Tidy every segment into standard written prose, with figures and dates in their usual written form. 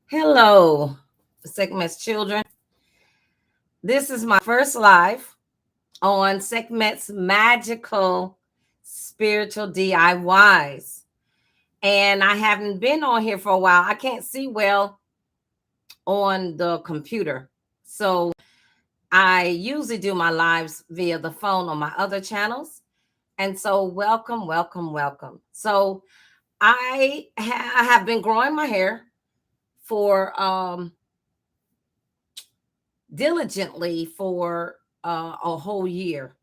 Hello, Sekhmet's children. This is my first live on Sekhmet's Magical Spiritual DIYs. And I haven't been on here for a while. I can't see well on the computer. So I usually do my lives via the phone on my other channels. And so welcome, welcome, welcome. So I have been growing my hair for diligently for a whole year.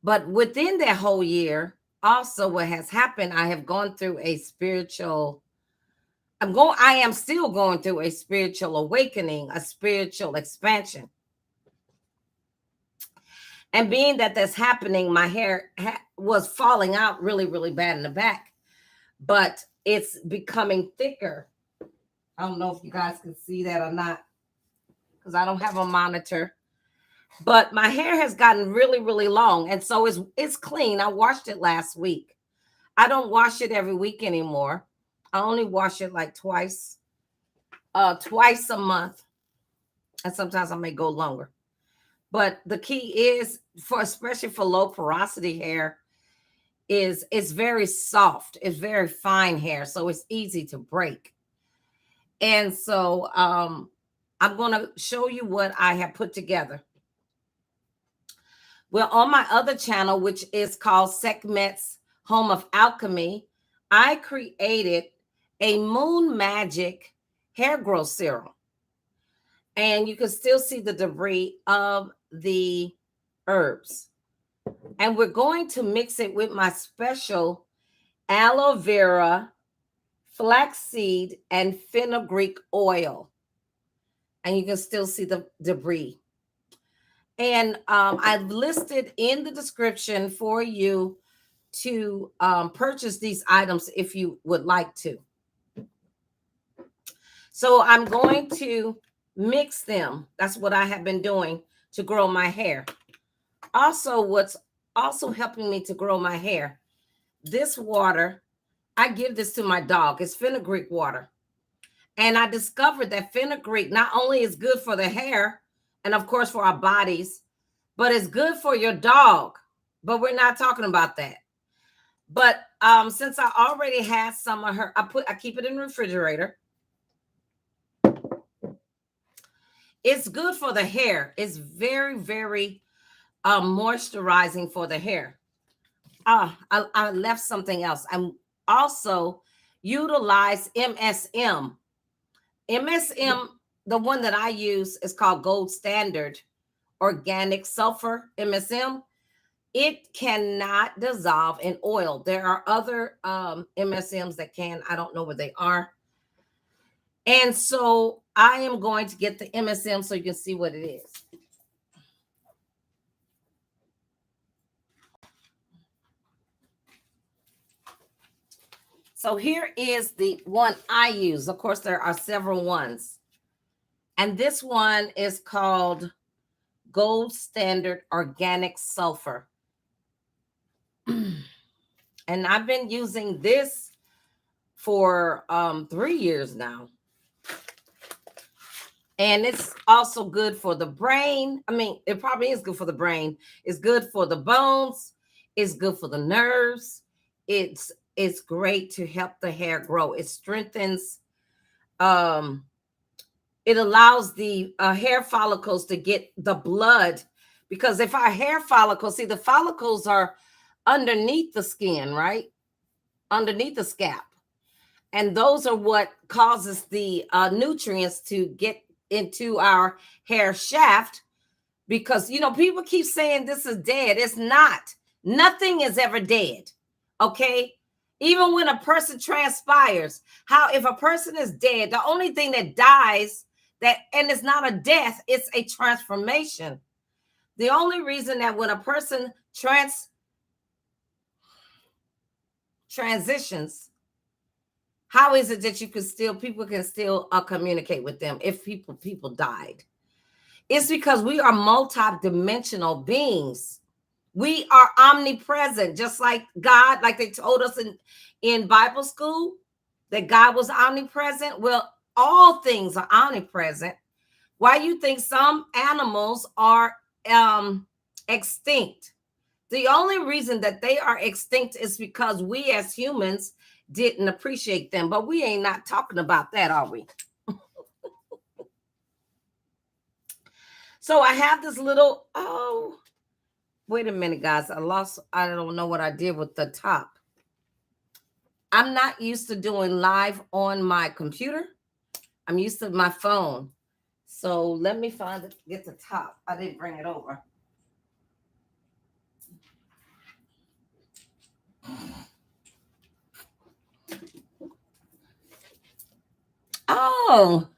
But within that whole year, also what has happened, I have gone through a spiritual, I am still going through a spiritual awakening, a spiritual expansion. And being that that's happening, my hair was falling out really, really bad in the back, but it's becoming thicker. I don't know if you guys can see that or not, because I don't have a monitor. But my hair has gotten really, really long, and so it's clean. I washed it last week. I don't wash it every week anymore. I only wash it like twice a month, and sometimes I may go longer. But the key is for especially for low porosity hair is it's very soft. It's very fine hair, so it's easy to break. And so I'm going to show you what I have put together. Well, on my other channel, which is called Sekhmet's Home of Alchemy, I created a Moon Magic hair growth serum. And you can still see the debris of the herbs. And we're going to mix it with my special aloe vera, flaxseed, and fenugreek oil. And you can still see the debris. And I've listed in the description for you to purchase these items if you would like to. So I'm going to mix them. That's what I have been doing to grow my hair. Also, what's also helping me to grow my hair, this water, I give this to my dog. It's Fenugreek water. And I discovered that fenugreek not only is good for the hair, and of course for our bodies, but it's good for your dog. But we're not talking about that. But since I already had some of her, I keep it in the refrigerator. It's good for the hair. It's very, very moisturizing for the hair. I left something else. I'm also utilize MSM. MSM, the one that I use is called Gold Standard Organic Sulfur MSM. It cannot dissolve in oil. There are other MSMs that can. I don't know what they are. And so I am going to get the MSM so you can see what it is. So here is the one I use. Of course, there are several ones. And this one is called Gold Standard Organic Sulfur. And I've been using this for 3 years now. And it's also good for the brain. I mean, it probably is good for the brain. It's good for the bones. It's good for the nerves. It's great to help the hair grow. It strengthens, it allows the hair follicles to get the blood, because if our hair follicles, see, the follicles are underneath the skin, right? Underneath the scalp. And those are what causes the nutrients to get into our hair shaft, because, you know, people keep saying this is dead. It's not. Nothing is ever dead. Okay. Even when a person transpires, how if a person is dead, the only thing that dies, that, and it's not a death, it's a transformation. The only reason that when a person transitions, how is it that you can still, people can still communicate with them if people died? It's because we are multi-dimensional beings. We are omnipresent, just like God, like they told us in Bible school that God was omnipresent. Well, all things are omnipresent, why you think some animals are extinct? The only reason that they are extinct is because we as humans didn't appreciate them. But we ain't not talking about that, are we? So I have this little, oh, wait a minute, guys. I don't know what I did with the top. I'm not used to doing live on my computer. I'm used to my phone. So let me get the top. I didn't bring it over. Oh,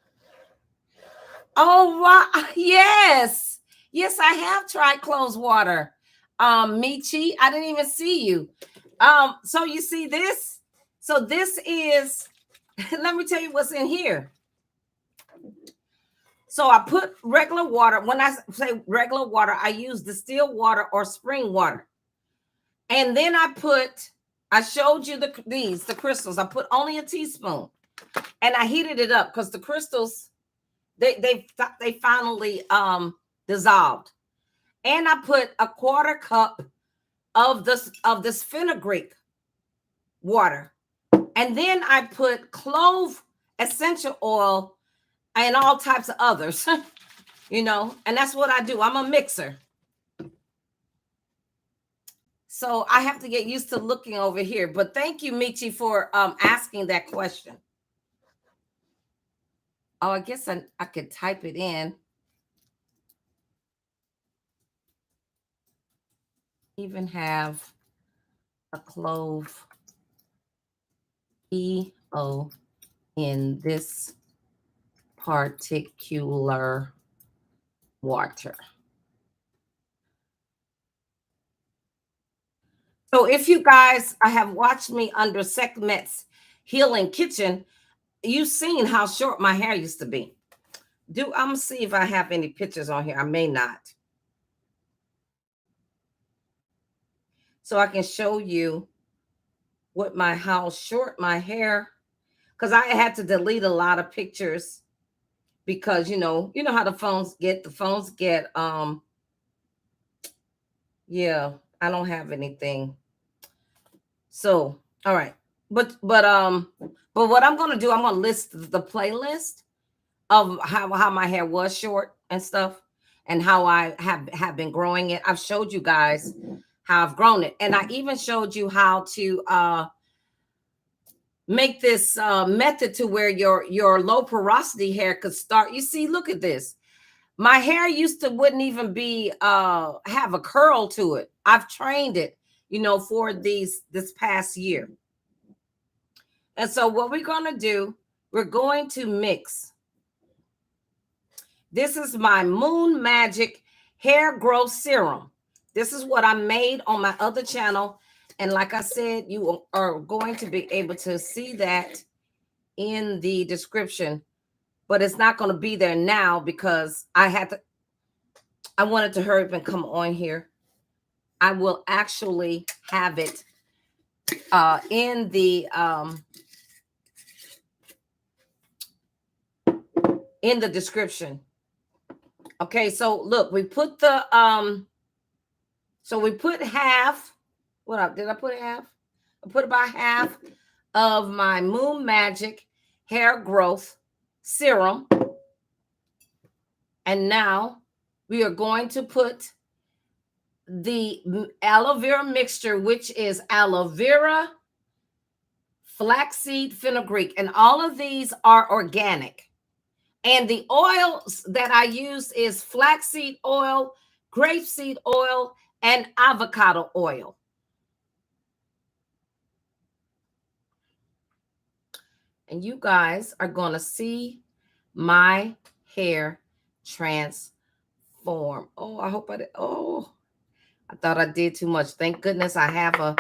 wow. Yes. Yes, I have tried clothes water. Michi, I didn't even see you. So you see this? So this is, let me tell you what's in here. So I put regular water. When I say regular water, I use distilled water or spring water. And then I showed you the crystals. I put only a teaspoon and I heated it up because the crystals, they finally dissolved. And I put a quarter cup of this fenugreek water. And then I put clove essential oil and all types of others, you know, and that's what I do. I'm a mixer. So I have to get used to looking over here. But thank you, Michi, for asking that question. Oh, I guess I could type it in. Even have a clove EO in this particular water. So if you guys have watched me under Sekhmet's Healing Kitchen, you've seen how short my hair used to be. I'm gonna see if I have any pictures on here. I may not. So I can show you how short my hair, because I had to delete a lot of pictures because you know how the phones get yeah, I don't have anything. So all right, but what I'm gonna do, I'm gonna list the playlist of how my hair was short and stuff, and how I have been growing it. I've showed you guys how I've grown it, and I even showed you how to make this method to where your low porosity hair could start. You see, look at this. My hair wouldn't even be have a curl to it. I've trained it, you know, for this past year. And so what we're going to do, we're going to mix. This is my Moon Magic Hair Growth Serum. This is what I made on my other channel. And like I said, you are going to be able to see that in the description, but it's not going to be there now because I wanted to hurry up and come on here. I will actually have it in the description. Okay, so look, we put the so we put half. What up? Did I put half? I put about half of my Moon Magic Hair Growth Serum. And now we are going to put the aloe vera mixture, which is aloe vera, flaxseed, fenugreek, and all of these are organic. And the oils that I use is flaxseed oil, grapeseed oil, and avocado oil. And you guys are going to see my hair transform. Oh, I hope I did. Oh, I thought I did too much. Thank goodness I have a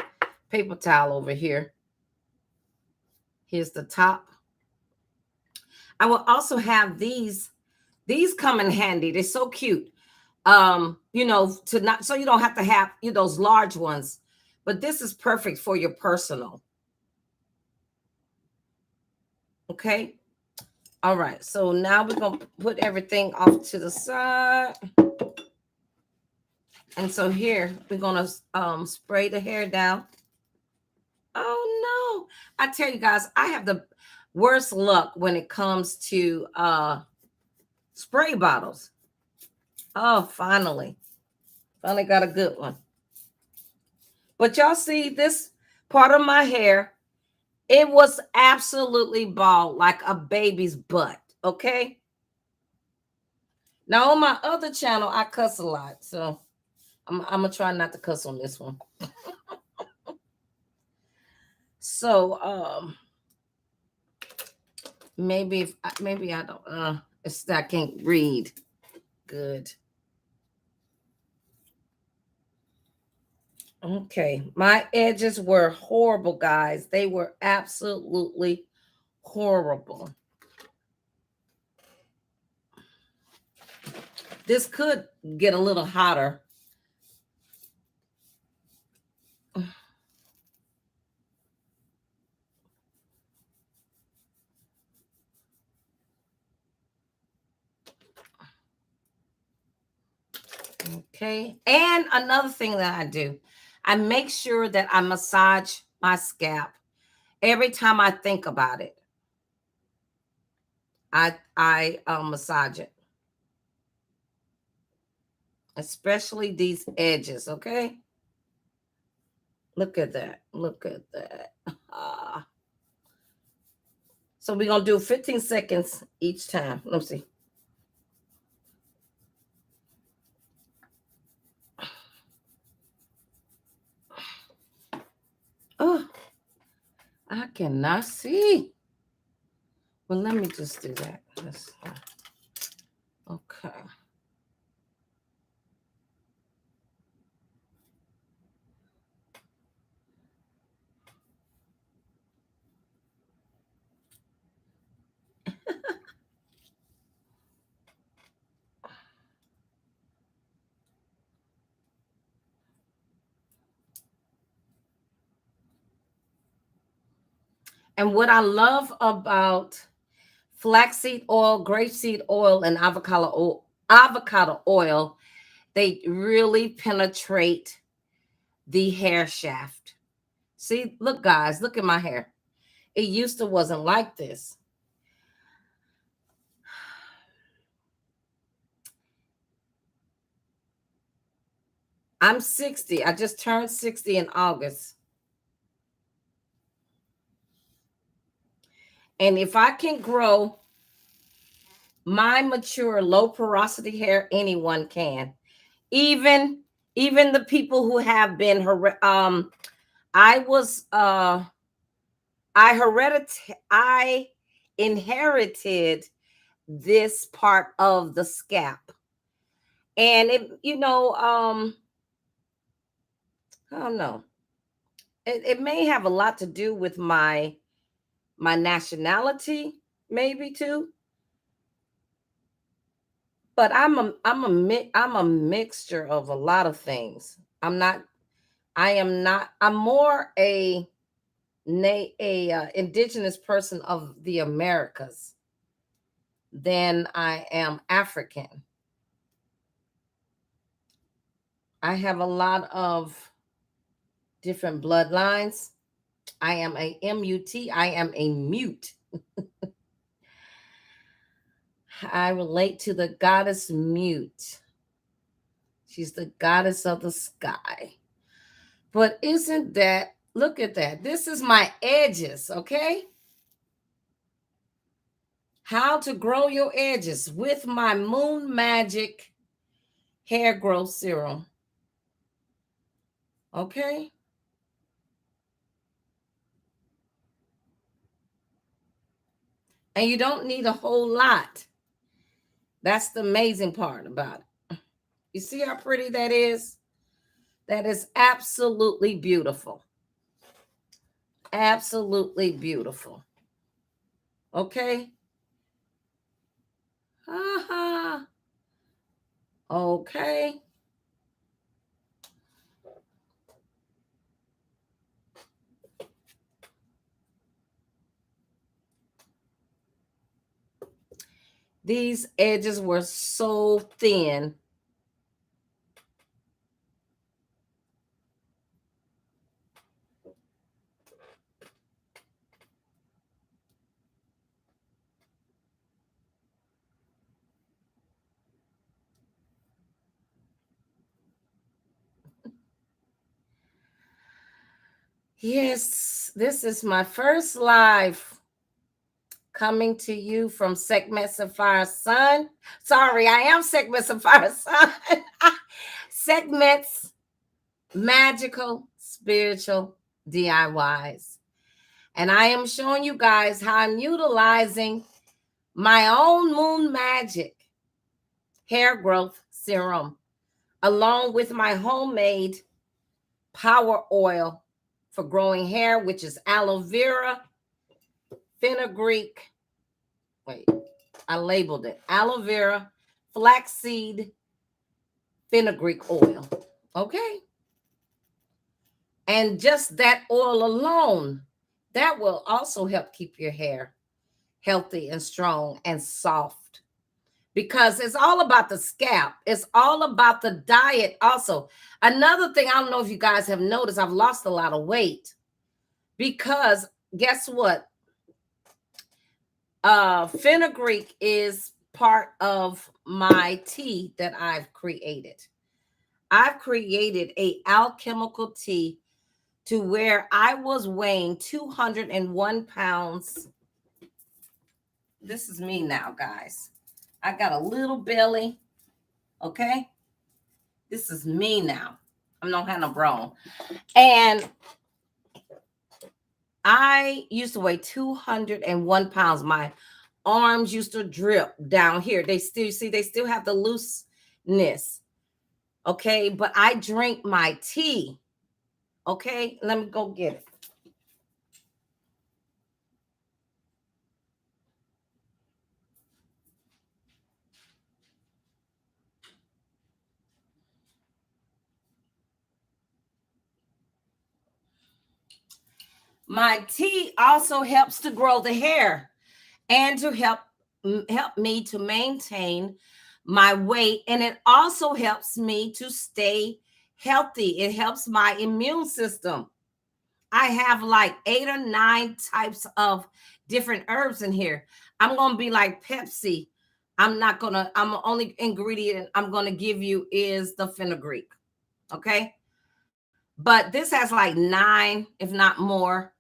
paper towel over here. Here's the top. I will also have these come in handy. They're so cute. You know, so you don't have to have those large ones, but this is perfect for your personal. Okay. All right, so now we're going to put everything off to the side. And so here, we're going to spray the hair down. Oh, no. I tell you guys, I have the worst luck when it comes to spray bottles. Oh, finally got a good one. But y'all see this part of my hair, it was absolutely bald like a baby's butt. Okay. Now on my other channel, I cuss a lot. So I'm gonna try not to cuss on this one. So maybe I don't I can't read good. Okay, my edges were horrible, guys. They were absolutely horrible. This could get a little hotter. Okay, and another thing that I do, I make sure that I massage my scalp every time I think about it. I massage it, especially these edges. Okay, look at that. Look at that. So we're gonna do 15 seconds each time. Let me see. Oh, I cannot see. Well, let me just do that. Okay. And what I love about flaxseed oil, grapeseed oil, and avocado oil, they really penetrate the hair shaft. See, look, guys, look at my hair. It used to wasn't like this. I'm 60. I just turned 60 in August. And if I can grow my mature low porosity hair, anyone can. Even the people who have been I inherited this part of the scalp. And it, I don't know. It may have a lot to do with my nationality, maybe too. But I'm a mixture of a lot of things. I'm more a indigenous person of the Americas than I am African. I have a lot of different bloodlines. I am a MUT. I am a mute. I relate to the goddess Mute. She's the goddess of the sky. But isn't that, look at that. This is my edges, okay? How to grow your edges with my Moon Magic hair growth serum. Okay? And you don't need a whole lot. That's the amazing part about it. You see how pretty that is? That is absolutely beautiful. Absolutely beautiful. Okay? Okay. These edges were so thin. Yes, this is my first live coming to you from Sekhmets Sun. Sorry, I am Sekhmets Sun. Sekhmets Magical Spiritual DIYs. And I am showing you guys how I'm utilizing my own Moon Magic hair growth serum along with my homemade power oil for growing hair, which is aloe vera, fenugreek. Wait, I labeled it aloe vera, flaxseed, fenugreek oil. Okay. And just that oil alone, that will also help keep your hair healthy and strong and soft, because it's all about the scalp. It's all about the diet also. Another thing, I don't know if you guys have noticed, I've lost a lot of weight because guess what? Fenugreek is part of my tea that I've created. I've created a alchemical tea to where I was weighing 201 pounds. This is me now, guys. I got a little belly, okay? This is me now. I'm not having a bra. And I used to weigh 201 pounds. My arms used to drip down here. They still, see, they still have the looseness, okay? But I drink my tea, okay? Let me go get it. My tea also helps to grow the hair and to help me to maintain my weight, and it also helps me to stay healthy. It helps my immune system. I have like 8 or 9 types of different herbs in here. I'm going to be like Pepsi. I'm the only ingredient I'm going to give you is the fenugreek. Okay. But this has like 9, if not more.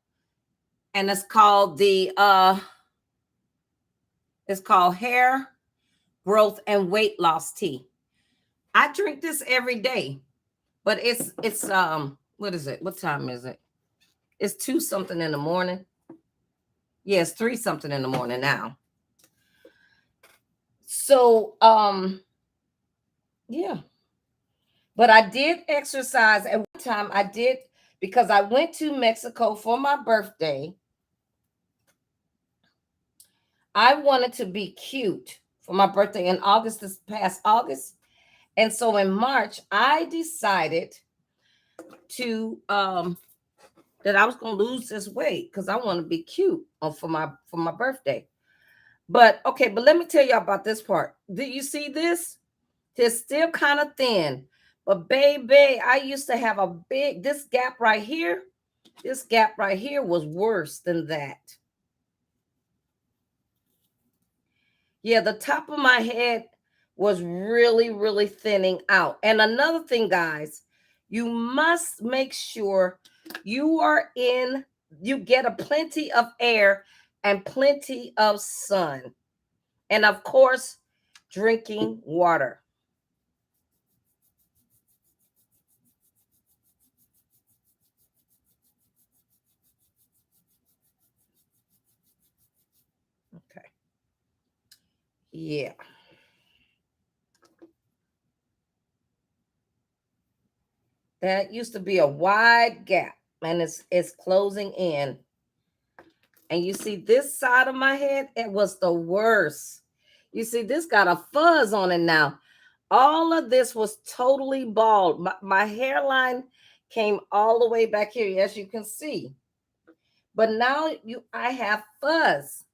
And it's called it's called hair growth and weight loss tea. I drink this every day, but it's what is it? What time is it? It's 2 something in the morning. Yes, 3 something in the morning now. So yeah. But I did exercise at one time. I did, because I went to Mexico for my birthday. I wanted to be cute for my birthday in August, this past August. And so in March, I decided to that I was going to lose this weight because I want to be cute for my birthday. But okay, but let me tell you about this part. Do you see this? It's still kind of thin. But baby, I used to have this gap right here. This gap right here was worse than that. Yeah, the top of my head was really, really thinning out. And another thing, guys, you must make sure you get a plenty of air and plenty of sun. And of course, drinking water. Okay. Yeah. That used to be a wide gap, and it's closing in. And you see this side of my head, it was the worst. You see, this got a fuzz on it now. All of this was totally bald. My hairline came all the way back here, as you can see. But now I have fuzz.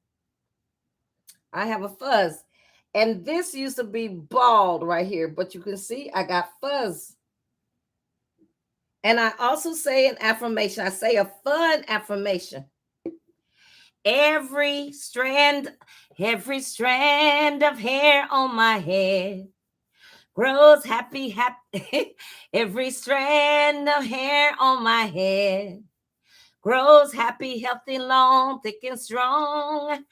I have a fuzz. And this used to be bald right here, but you can see I got fuzz. And I also say an affirmation. I say a fun affirmation. Every strand of hair on my head grows happy. Every strand of hair on my head grows happy, healthy, long, thick, and strong.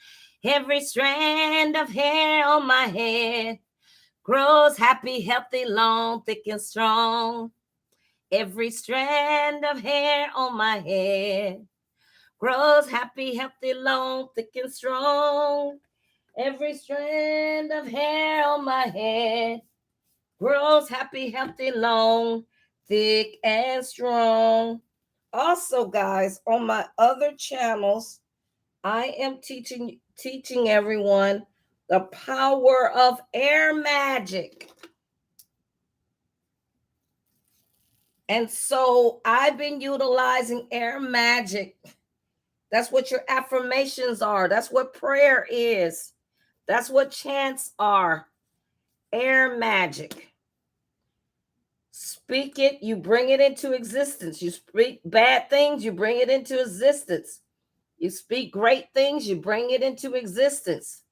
Every strand of hair on my head grows happy, healthy, long, thick, and strong. Every strand of hair on my head grows happy, healthy, long, thick, and strong. Every strand of hair on my head grows happy, healthy, long, thick, and strong. Also, guys, on my other channels, I am teaching everyone the power of air magic. And so I've been utilizing air magic. That's what your affirmations are. That's what prayer is. That's what chants are. Air magic. Speak it, you bring it into existence. You speak bad things, you bring it into existence. You speak great things, you bring it into existence.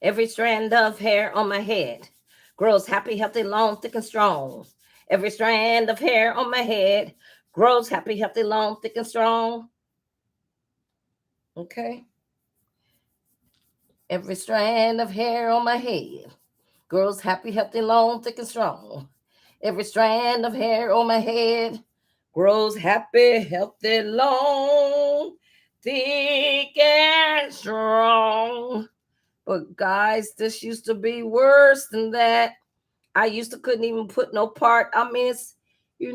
Every strand of hair on my head grows happy, healthy, long, thick, and strong. Every strand of hair on my head grows happy, healthy, long, thick, and strong. Okay. Every strand of hair on my head grows happy, healthy, long, thick, and strong. Every strand of hair on my head grows happy, healthy, long, thick, and strong. But guys, this used to be worse than that. I used to couldn't even put no part. I mean, it's, you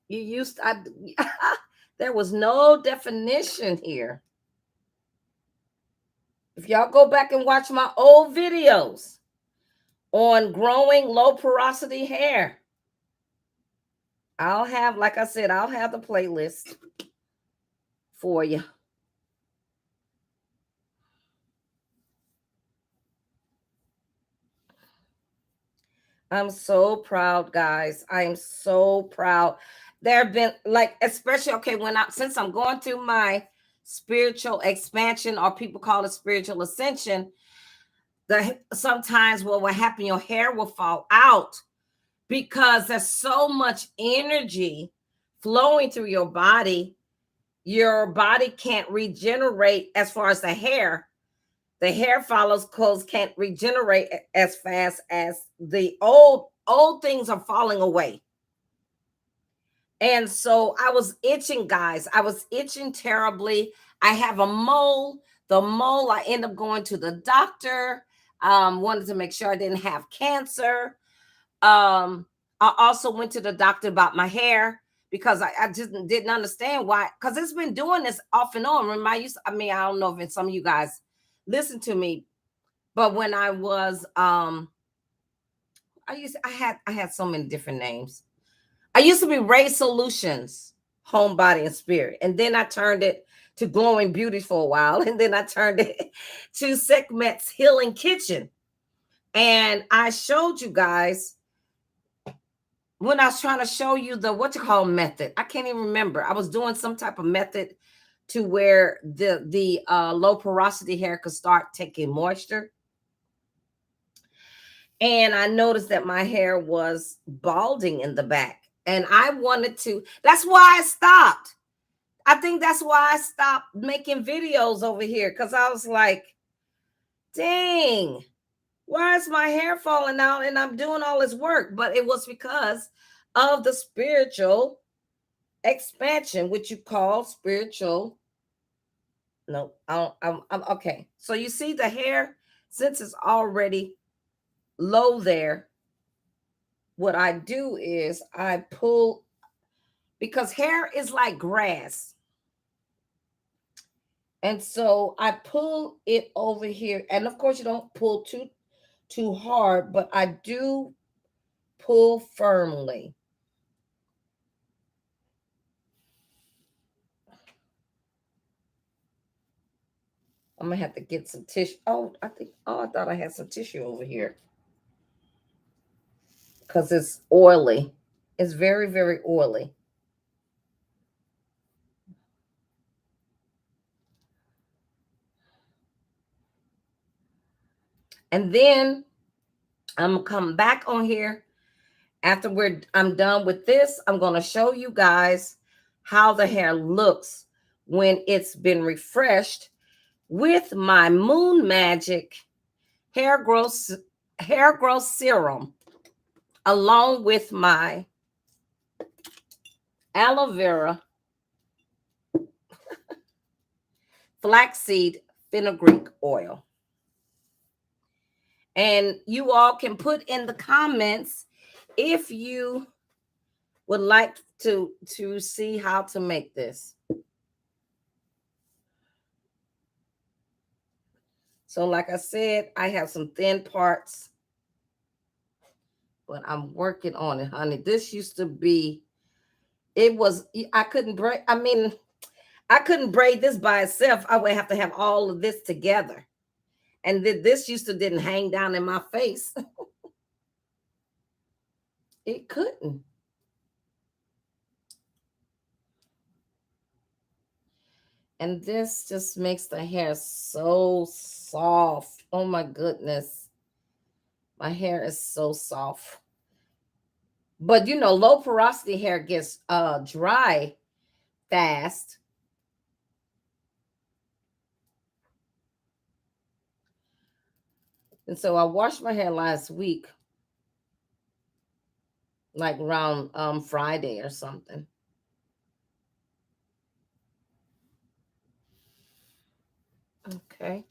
used to, there was no definition here. If y'all go back and watch my old videos on growing low porosity hair, I'll have, like I said, I'll have the playlist for you. I'm so proud, guys. I am so proud. There have been, like, especially, okay, since I'm going through my spiritual expansion, or people call it spiritual ascension, sometimes what will happen, your hair will fall out because there's so much energy flowing through your body. Your body can't regenerate as far as the hair. The hair follicles can't regenerate as fast as the old things are falling away. And so I was itching, guys. I was itching terribly. I have a mole. The mole, I end up going to the doctor. Wanted to make sure I didn't have cancer. I also went to the doctor about my hair because I just didn't understand why. Because it's been doing this off and on. I don't know if some of you guys listen to me, but when I was I had so many different names. I used to be Ray Solutions, Home, Body, and Spirit. And then I turned it to Glowing Beauty for a while. And then I turned it to Sekhmet's Healing Kitchen. And I showed you guys when I was trying to show you the method. I can't even remember. I was doing some type of method to where the low porosity hair could start taking moisture. And I noticed that my hair was balding in the back. And I wanted to, that's why I stopped. I think that's why I stopped making videos over here. Because I was like, dang, why is my hair falling out and I'm doing all this work? But it was because of the spiritual expansion, which you call spiritual. No, I'm okay. So you see the hair, since it's already low there, what I do is I pull, because hair is like grass. And so I pull it over here. And of course, you don't pull too hard, but I do pull firmly. I'm gonna have to get some tissue. Oh, I thought I had some tissue over here. Because it's oily. It's very, very oily. And then I'm gonna come back on here after I'm done with this. I'm gonna show you guys how the hair looks when it's been refreshed with my Moon Magic hair growth serum, along with my aloe vera flaxseed fenugreek oil. And you all can put in the comments if you would like to see how to make this. So like I said, I have some thin parts, but I'm working on it, honey. This used to be, I couldn't braid. I mean, I couldn't braid this by itself. I would have to have all of this together. And this didn't hang down in my face. It couldn't. And this just makes the hair so soft. Oh my goodness. My hair is so soft. But you know, low porosity hair gets dry fast. And so I washed my hair last week, like around Friday or something. Okay.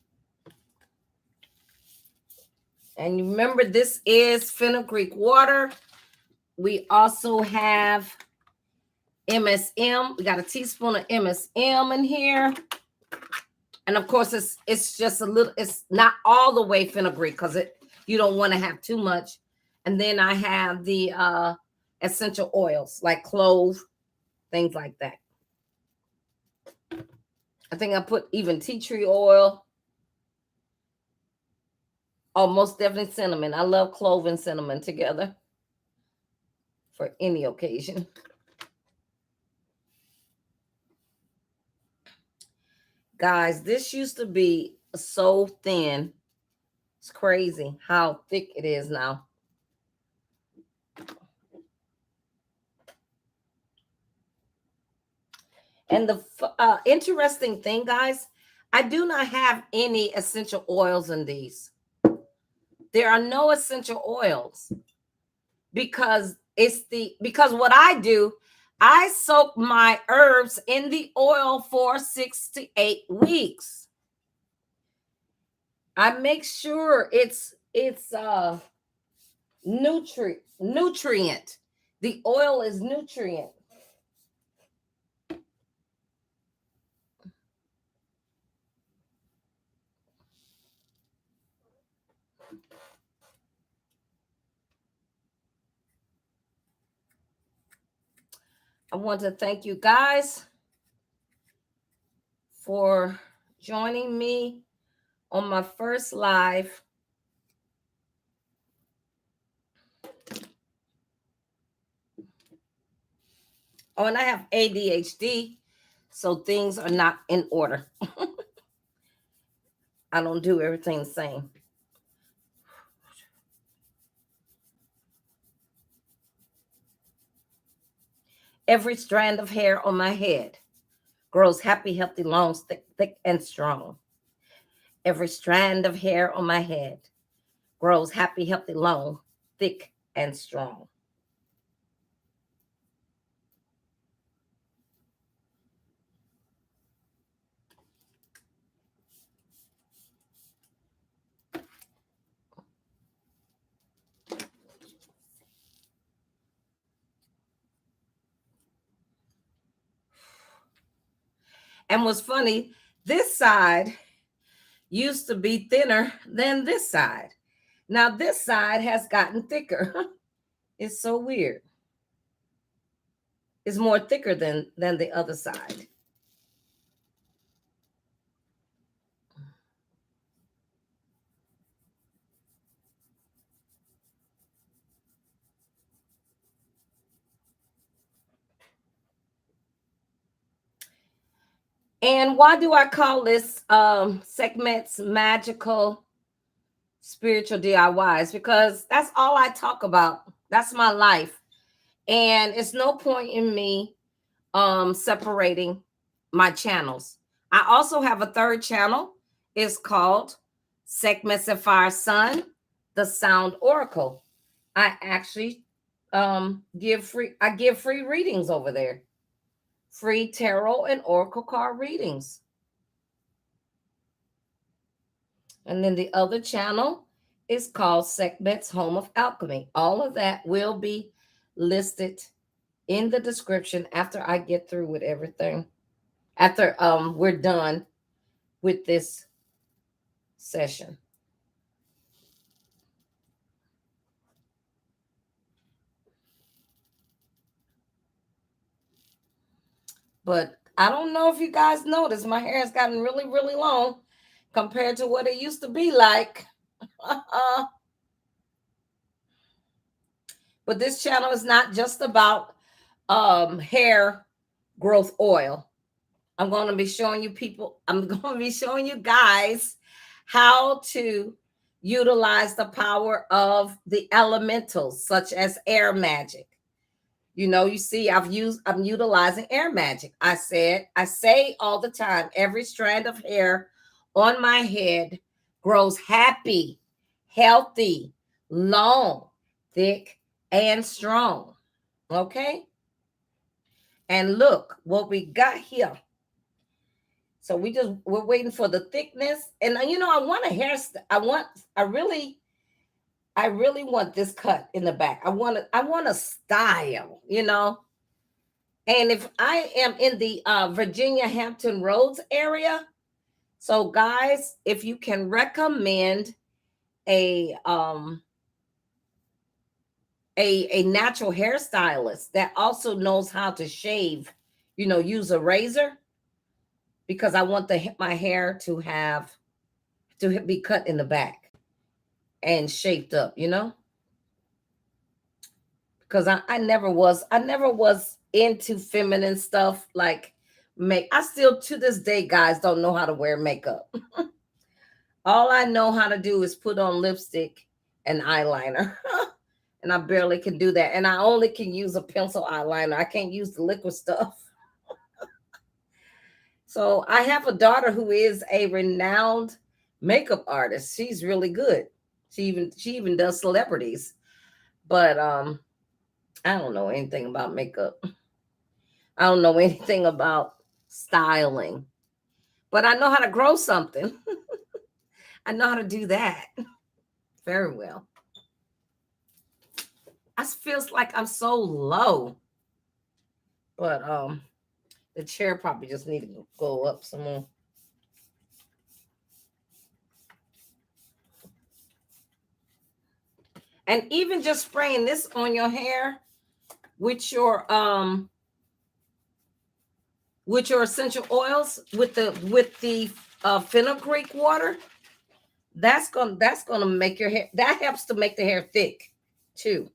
And you remember, this is Fenugreek Water. We also have MSM. We got a teaspoon of MSM in here. And of course, it's just a little, it's not all the way fenugreek because you don't want to have too much. And then I have the essential oils like clove, things like that. I think I put even tea tree oil. Oh, most definitely cinnamon. I love clove and cinnamon together for any occasion. Guys, this used to be so thin. It's crazy how thick it is now. And the interesting thing, guys, I do not have any essential oils in these. There are no essential oils because what I do, I soak my herbs in the oil for 6 to 8 weeks. I make sure it's nutrient. The oil is nutrient. I want to thank you guys for joining me on my first live. Oh, and I have ADHD, so things are not in order. I don't do everything the same. Every strand of hair on my head grows happy, healthy, long, thick, and strong. Every strand of hair on my head grows happy, healthy, long, thick, and strong. And what's funny, this side used to be thinner than this side. Now this side has gotten thicker. It's so weird. It's more thicker than the other side. And why do I call this Sekhmets Magickal Spiritual DIYs? Because that's all I talk about. That's my life. And it's no point in me separating my channels. I also have a third channel. It's called Sekhmet Sapphire Sun, the Sound Oracle. I actually give free readings over there. Free tarot and oracle card readings. And then the other channel is called Sekhmet's Home of Alchemy. All of that will be listed in the description after I get through with everything. After we're done with this session. But I don't know if you guys noticed, my hair has gotten really, really long compared to what it used to be like. But this channel is not just about hair growth oil. I'm going to be showing you guys how to utilize the power of the elementals, such as air magic. You know, you see, I'm utilizing air magic. I say all the time, every strand of hair on my head grows happy, healthy, long, thick, and strong. Okay. And look what we got here. So we're waiting for the thickness. And you know, I want a hairstyle. I really want this cut in the back. I want a style, you know. And if I am in the Virginia Hampton Roads area, so guys, if you can recommend a natural hairstylist that also knows how to shave, you know, use a razor, because I want my hair to be cut in the back and shaped up, you know. Because I never was into feminine stuff like I still to this day, guys, don't know how to wear makeup. All I know how to do is put on lipstick and eyeliner. And I barely can do that. And I only can use a pencil eyeliner. I can't use the liquid stuff. So I have a daughter who is a renowned makeup artist. She's really good. She even does celebrities. But I don't know anything about makeup. I don't know anything about styling. But I know how to grow something. I know how to do that very well. I feels like I'm so low. But the chair probably just need to go up some more. And even just spraying this on your hair with your essential oils, with the Fenugreek water, that's gonna make your hair, that helps to make the hair thick too.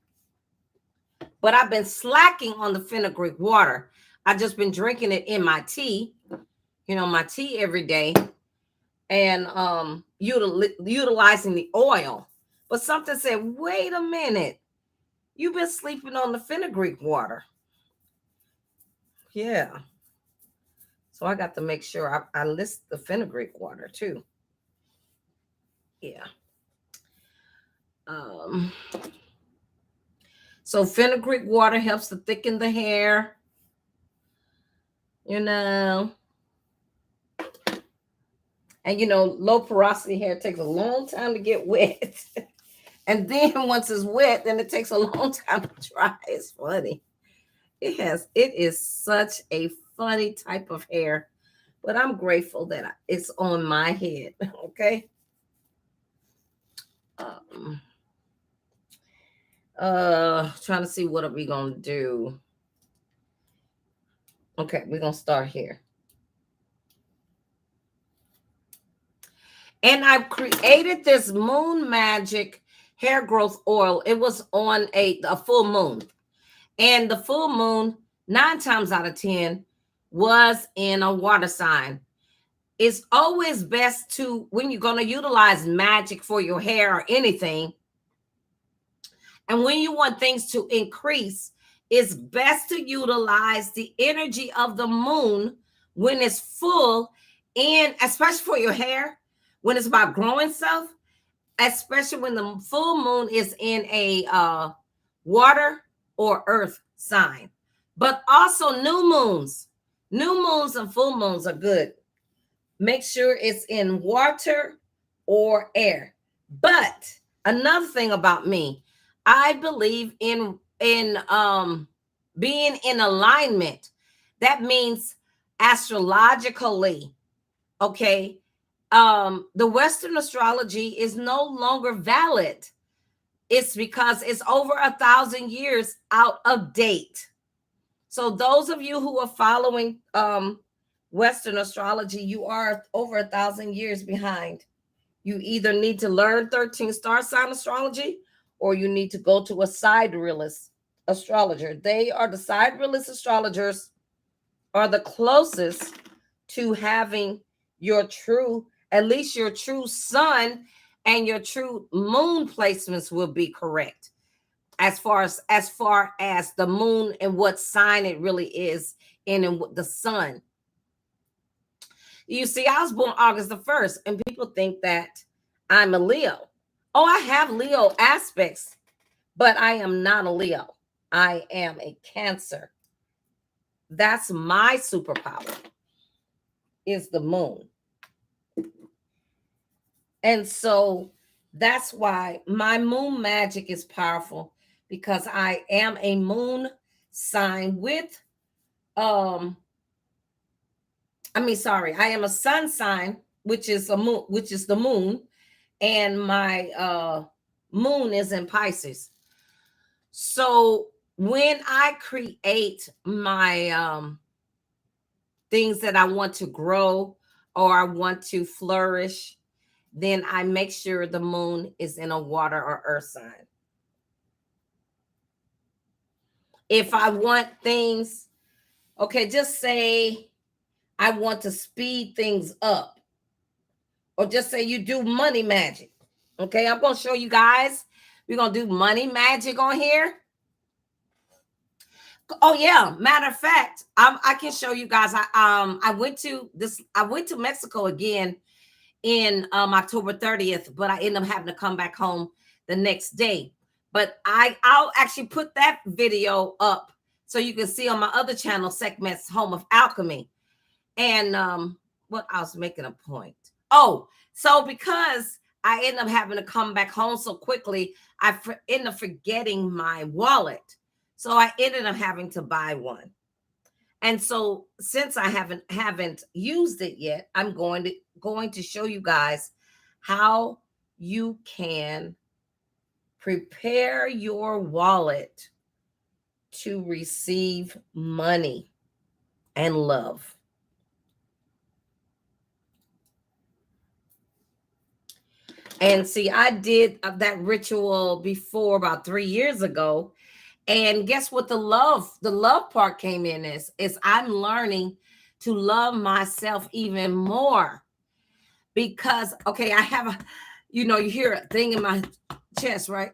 But I've been slacking on the Fenugreek water. I've just been drinking it in my tea, you know, my tea every day, and utilizing the oil. But something said, wait a minute, you've been sleeping on the Fenugreek water. Yeah. So I got to make sure I list the Fenugreek water too. Yeah. So Fenugreek water helps to thicken the hair. You know. And you know, low porosity hair takes a long time to get wet. And then once it's wet, then it takes a long time to dry. It's funny. It is such a funny type of hair. But I'm grateful that it's on my head. Okay. Trying to see what are we gonna do. Okay, we're gonna start here. And I've created this Moon Magic hair growth oil. It was on a full moon. And the full moon, 9 times out of 10, was in a water sign. It's always best to, when you're going to utilize magic for your hair or anything, and when you want things to increase, it's best to utilize the energy of the moon when it's full, and especially for your hair, when it's about growing stuff, especially when the full moon is in a water or earth sign. But also new moons and full moons are good. Make sure it's in water or air. But another thing about me, I believe in being in alignment. That means astrologically, okay? The Western astrology is no longer valid. It's because it's over 1,000 years out of date. So those of you who are following Western astrology, you are over 1,000 years behind. You either need to learn 13 star sign astrology, or you need to go to a siderealist astrologer. They are the siderealist astrologers are the closest to having your true, at least your true sun and your true moon placements will be correct. As far as the moon and what sign it really is in the sun. You see, I was born August the 1st, and people think that I'm a Leo. Oh, I have Leo aspects, but I am not a Leo. I am a Cancer. That's my superpower, is the moon. And so that's why my moon magic is powerful, because I am a moon sign with I am a sun sign, which is the moon, and my moon is in Pisces. So when I create my things that I want to grow or I want to flourish, then I make sure the moon is in a water or earth sign. If I want things, okay, just say I want to speed things up, or just say you do money magic. Okay, I'm going to show you guys. We're going to do money magic on here. Oh yeah, matter of fact, I can show you guys. I went to Mexico again in October 30th, but I ended up having to come back home the next day. But I'll actually put that video up so you can see on my other channel, Sekhmet's Home of Alchemy. And what I was making a point. Oh, so because I ended up having to come back home so quickly, I ended up forgetting my wallet. So I ended up having to buy one. And so since I haven't used it yet, I'm going to show you guys how you can prepare your wallet to receive money and love. And see, I did that ritual before about 3 years ago. And guess what? The love part came in is I'm learning to love myself even more, because, okay, I have a, you hear a thing in my chest, right?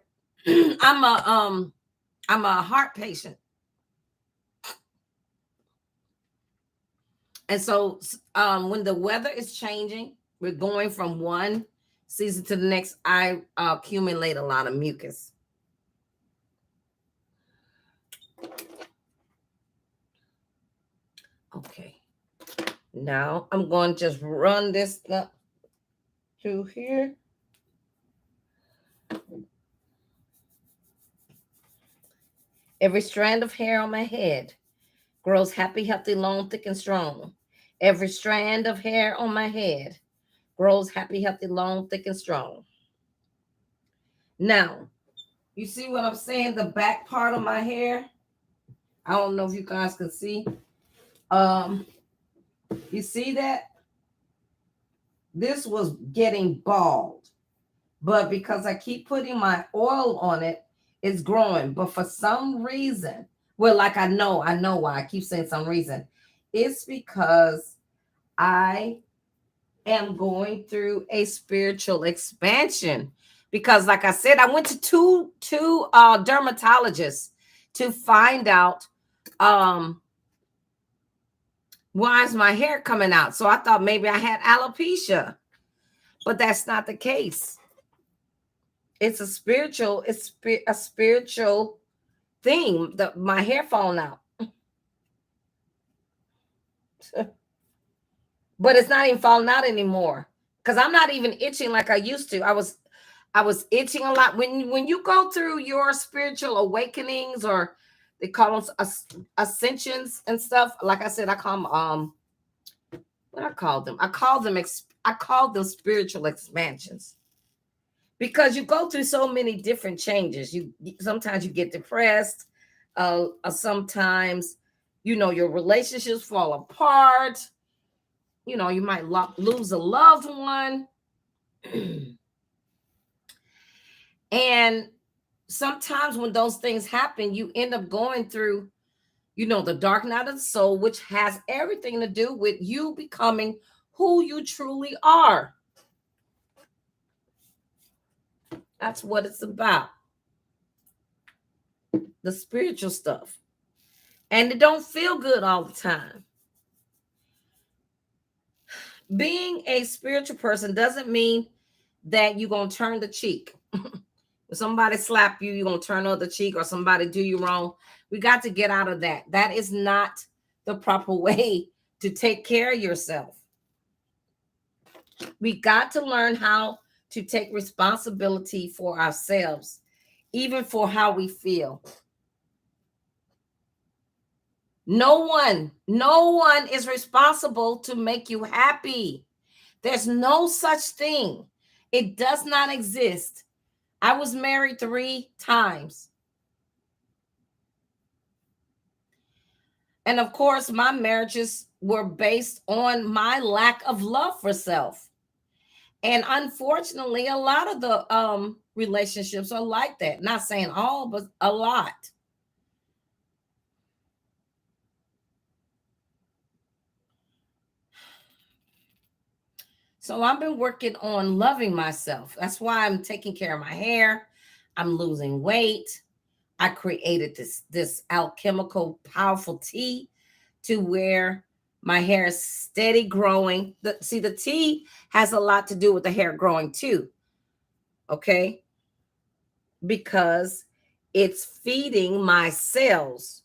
I'm a heart patient. And so when the weather is changing, we're going from one season to the next, I accumulate a lot of mucus. Okay, now I'm going to just run this up through here. Every strand of hair on my head grows happy, healthy, long, thick, and strong. Every strand of hair on my head grows happy, healthy, long, thick, and strong. Now, you see what I'm saying? The back part of my hair. I don't know if you guys can see. You see that? This was getting bald, but because I keep putting my oil on it, it's growing. But for some reason, well, like I know why I keep saying some reason. It's because I am going through a spiritual expansion. Because, like I said, I went to two dermatologists to find out why is my hair coming out. So I thought maybe I had alopecia, but that's not the case. It's a spiritual thing. My hair falling out. But it's not even falling out anymore because I'm not even itching like I used to. I was itching a lot. When you go through your spiritual awakenings, or they call them ascensions and stuff. Like I said, I call them what I call them. I call them spiritual expansions, because you go through so many different changes. Sometimes you get depressed. Sometimes your relationships fall apart. You might lose a loved one. And sometimes when those things happen, you end up going through, the dark night of the soul, which has everything to do with you becoming who you truly are. That's what it's about. The spiritual stuff. And it don't feel good all the time. Being a spiritual person doesn't mean that you're going to turn the cheek. If somebody slap you, you're going to turn the other cheek, or somebody do you wrong. We got to get out of that. That is not the proper way to take care of yourself. We got to learn how to take responsibility for ourselves, even for how we feel. No one is responsible to make you happy. There's no such thing. It does not exist. I was married 3 times. And of course, my marriages were based on my lack of love for self. And unfortunately, a lot of the relationships are like that. Not saying all, but a lot. So I've been working on loving myself. That's why I'm taking care of my hair. I'm losing weight. I created this alchemical, powerful tea to where my hair is steady growing. The tea has a lot to do with the hair growing too. Okay? Because it's feeding my cells.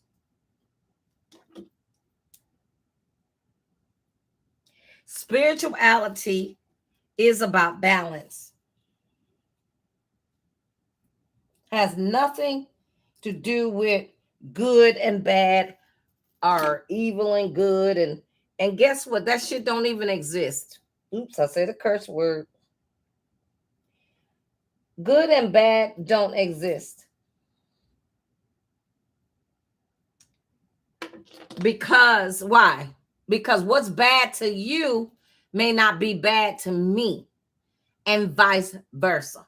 Spirituality is about balance. Has nothing to do with good and bad, or evil and good. And guess what? That shit don't even exist. Oops, I said a curse word. Good and bad don't exist. Because why? Because what's bad to you may not be bad to me, and vice versa.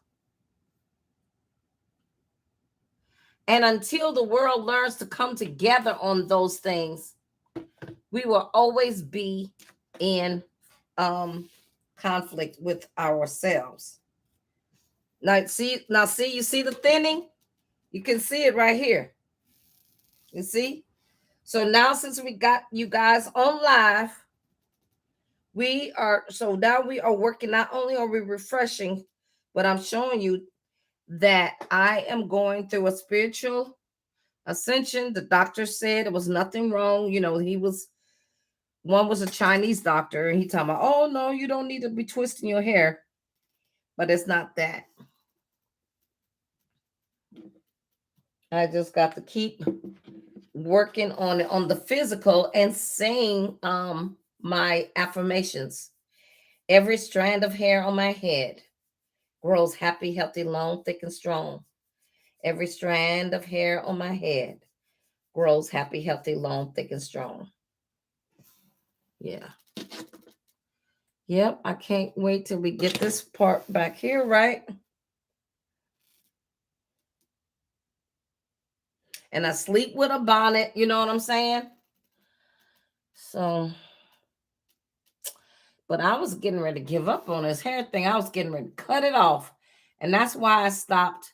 And until the world learns to come together on those things, we will always be in conflict with ourselves. Now see, you see the thinning? You can see it right here. You see? So now, since we got you guys on live, now we are working. Not only are we refreshing, but I'm showing you that I am going through a spiritual ascension. The doctor said it was nothing wrong. One was a Chinese doctor, and he told me, oh no, you don't need to be twisting your hair. But it's not that. I just got to keep working on it, on the physical, and saying my affirmations. Every strand of hair on my head grows happy, healthy, long, thick, and strong. Every strand of hair on my head grows happy, healthy, long, thick, and strong. Yeah. Yep, I can't wait till we get this part back here, right? And I sleep with a bonnet, you know what I'm saying? So, but I was getting ready to give up on this hair thing. I was getting ready to cut it off. And that's why I stopped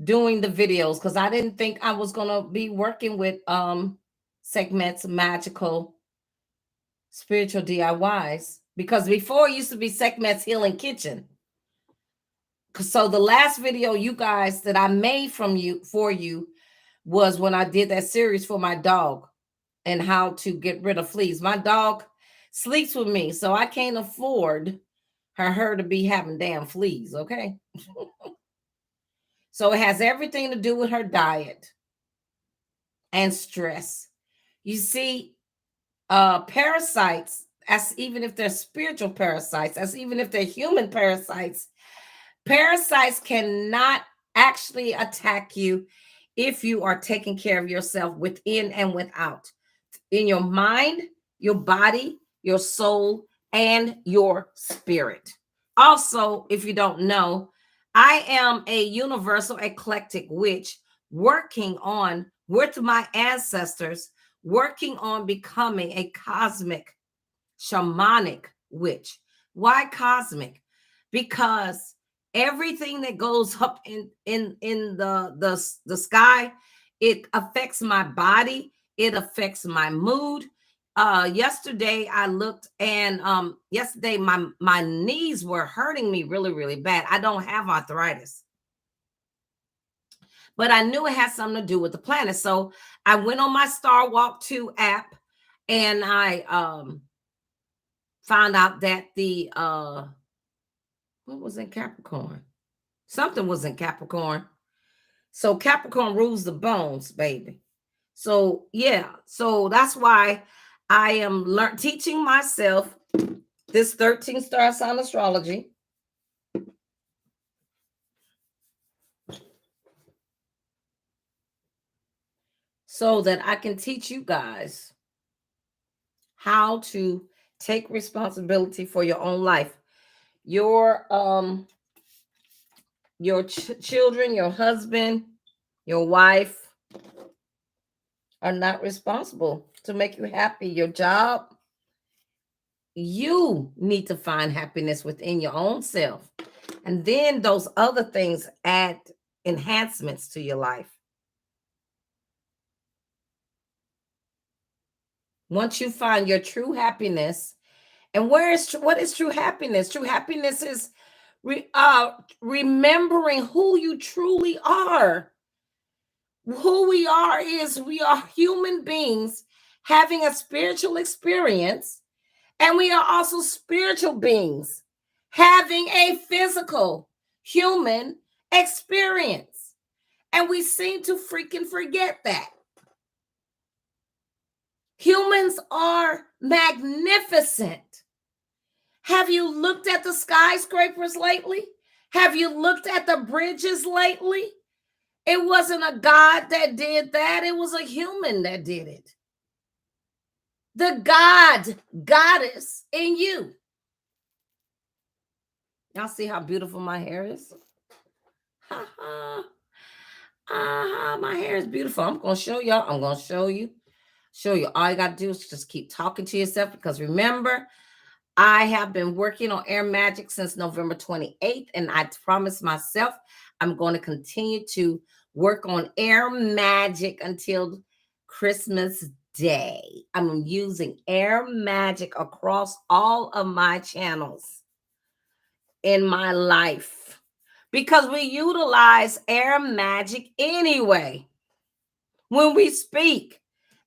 doing the videos, because I didn't think I was going to be working with Sekhmets Magickal Spiritual DIYs, because before it used to be Sekhmet's Healing Kitchen. So the last video you guys that I made for you was when I did that series for my dog and how to get rid of fleas. My dog sleeps with me, so I can't afford her to be having damn fleas, okay? So it has everything to do with her diet and stress. You see, parasites, as even if they're spiritual parasites, as even if they're human parasites, parasites cannot actually attack you if you are taking care of yourself within and without, in your mind, your body, your soul, and your spirit. Also, if you don't know, I am a universal eclectic witch working on, with my ancestors, working on becoming a cosmic shamanic witch. Why cosmic? Because everything that goes up in the sky, it affects my body, it affects my mood. Yesterday I looked, and yesterday my knees were hurting me really bad. I don't have arthritis, but I knew it had something to do with the planet. So I went on my Star Walk 2 app, and I found out that the what was in Capricorn? Something was in Capricorn. So Capricorn rules the bones, baby. So yeah, so that's why I am teaching myself this 13 star sign astrology. So that I can teach you guys how to take responsibility for your own life. Your children, your husband, your wife are not responsible to make you happy. Your job, you need to find happiness within your own self. And then those other things add enhancements to your life. Once you find your true happiness, and what is true happiness? True happiness is remembering who you truly are. Who we are is we are human beings having a spiritual experience, and we are also spiritual beings having a physical human experience. And we seem to freaking forget that. Humans are magnificent. Have you looked at the skyscrapers lately? Have you looked at the bridges lately? It wasn't a god that did that. It was a human that did it. The goddess in you. Y'all see how beautiful my hair is? My hair is beautiful. I'm going to show y'all. I'm going to show you. All you got to do is just keep talking to yourself, because remember, I have been working on Air Magic since November 28th, and I promised myself I'm going to continue to work on Air Magic until Christmas Day. I'm using Air Magic across all of my channels in my life, because we utilize Air Magic anyway when we speak.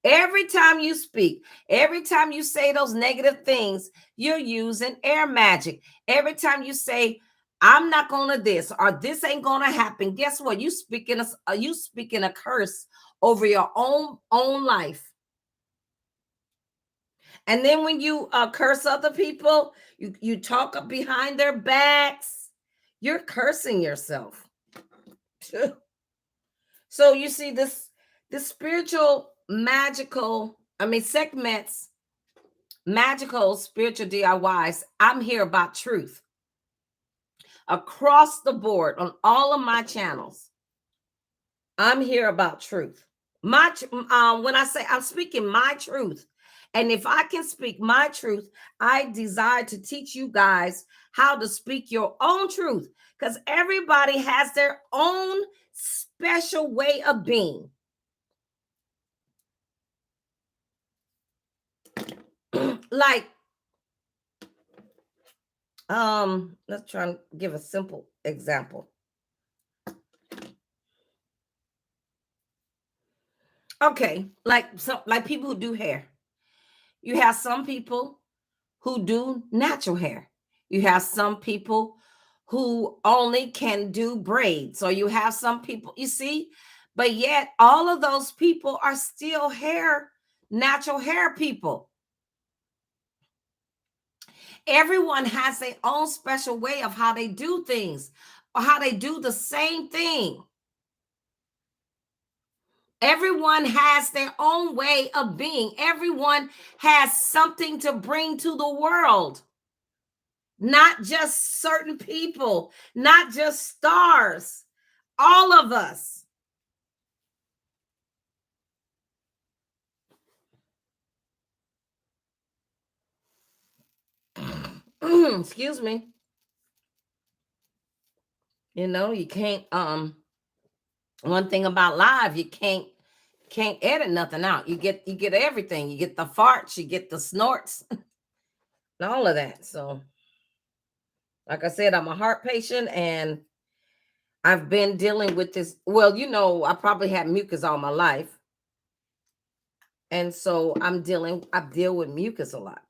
Every time you speak, every time you say those negative things, you're using Air Magic. Every time you say, I'm not going to this, or this ain't going to happen, guess what? You speaking a curse over your own life. And then when you curse other people, you talk behind their backs, you're cursing yourself. So you see this spiritual magical, Sekhmet's Magickal Spiritual DIYs. I'm here about truth across the board on all of my channels. I'm here about truth. When I say I'm speaking my truth, And if I can speak my truth, I desire to teach you guys how to speak your own truth, because everybody has their own special way of being. Like, let's try and give a simple example. Okay, like people who do hair. You have some people who do natural hair. You have some people who only can do braids. So you have some people, you see, but yet all of those people are still natural hair people. Everyone has their own special way of how they do things or how they do the same thing. Everyone has their own way of being. Everyone has something to bring to the world. Not just certain people, not just stars, all of us. Excuse me. You know, you can't one thing about live, you can't edit nothing out. You get everything. You get the farts, you get the snorts, and all of that. So like I said, I'm a heart patient and I've been dealing with this. Well, you know, I probably had mucus all my life. And so I deal with mucus a lot.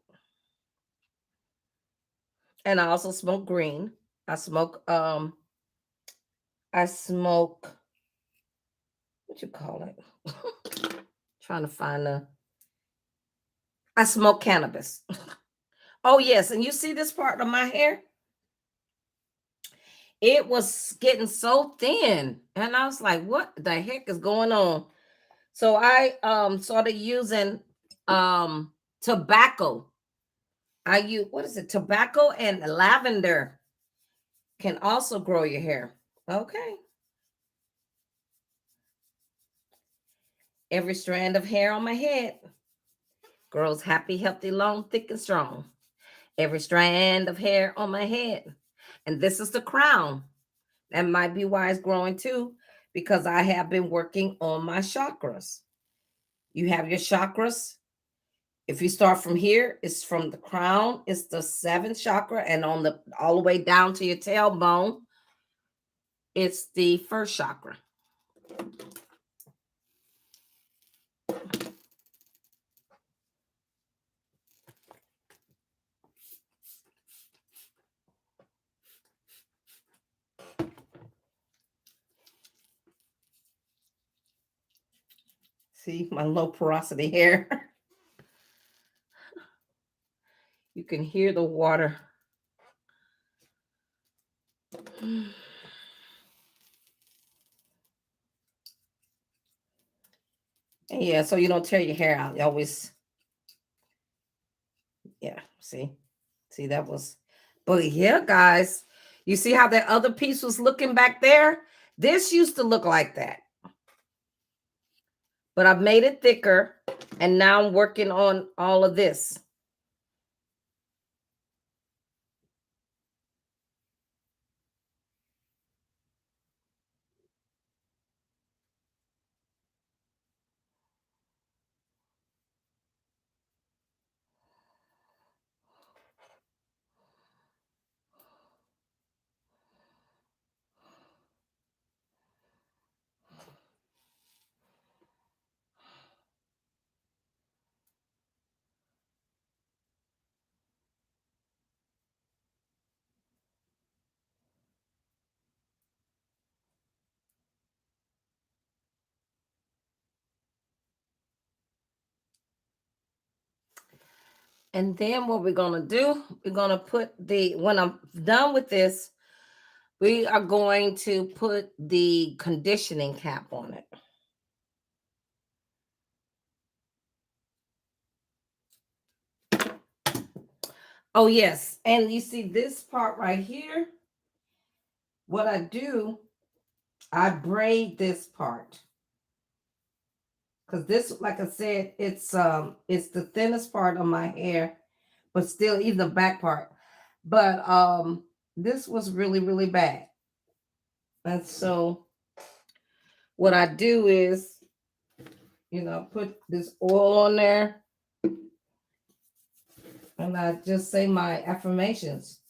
And I also smoke green. I smoke what you call it? Trying to find I smoke cannabis. Oh yes, and you see this part of my hair? It was getting so thin. And I was like, what the heck is going on? So I started using tobacco. I use, what is it? Tobacco and lavender can also grow your hair. Okay. Every strand of hair on my head grows happy, healthy, long, thick, and strong. Every strand of hair on my head. And this is the crown. That might be why it's growing too, because I have been working on my chakras. You have your chakras. If you start from here, it's from the crown, it's the seventh chakra, and on the all the way down to your tailbone, it's the first chakra. See my low porosity hair. You can hear the water. Yeah, so you don't tear your hair out. You always, yeah, see, that was, but yeah, guys, you see how that other piece was looking back there? This used to look like that. But I've made it thicker, and now I'm working on all of this. And then what we're going to do, we're going to put when I'm done with this, we are going to put the conditioning cap on it. Oh, yes. And you see this part right here? What I do, I braid this part. because this, like I said, it's the thinnest part of my hair, but still even the back part. But this was really, really bad. And so what I do is, put this oil on there, and I just say my affirmations.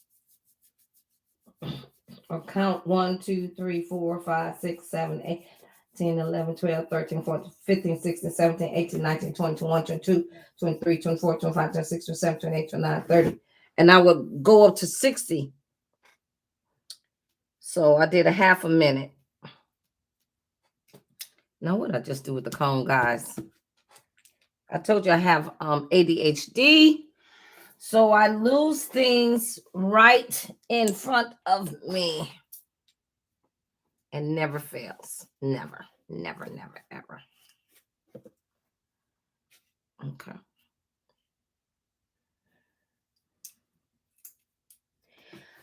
I'll count 1, 2, 3, 4, 5, 6, 7, 8, 10, 11, 12, 13, 14, 15, 16, 17, 18, 19, 20, 21, 22, 23, 24, 25, 26, 27, 28, 29, 30. And I would go up to 60. So I did a half a minute. Now what I just do with the comb, guys? I told you I have ADHD. So I lose things right in front of me. And never fails. Never, never, never, ever. Okay.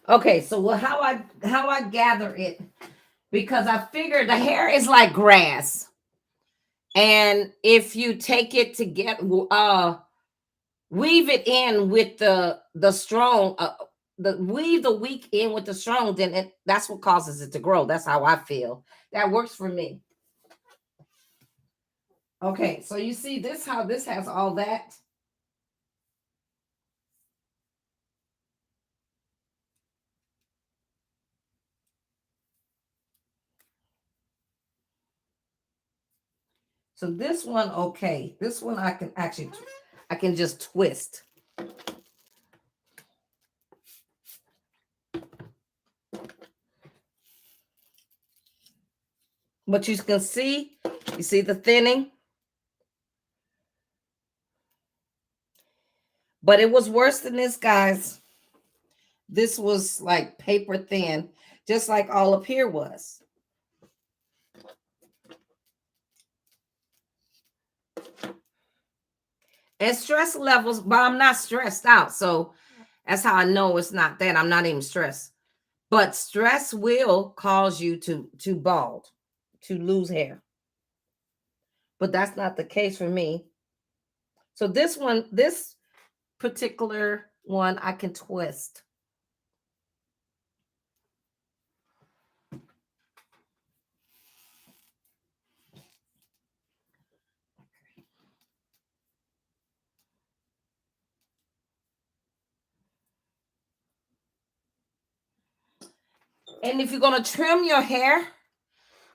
Okay, so how I gather it, because I figure the hair is like grass. And if you take it to get weave it in with the strong, weave the weak in with the strong, then that's what causes it to grow. That's how I feel. That works for me. Okay, so you see this, how this has all that. So this one, okay, this one I can just twist. But you can see, the thinning. But it was worse than this, guys. This was like paper thin, just like all up here was. And stress levels, but I'm not stressed out. So that's how I know it's not that. I'm not even stressed. But stress will cause you to bald, to lose hair. But that's not the case for me. So this particular one, I can twist. And if you're going to trim your hair,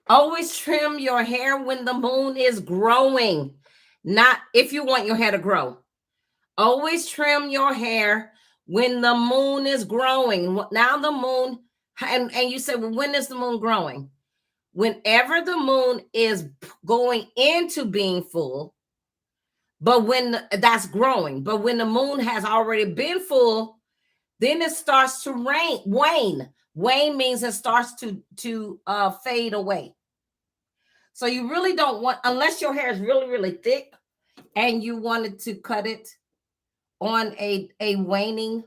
always trim your hair when the moon is growing, not if you want your hair to grow. Always trim your hair when the moon is growing. Now the moon, and you say, well, when is the moon growing? Whenever the moon is going into being full, but when that's growing, but when the moon has already been full, then it starts to wane. Wane means it starts to fade away. So you really don't want, unless your hair is really, really thick and you wanted to cut it on a waning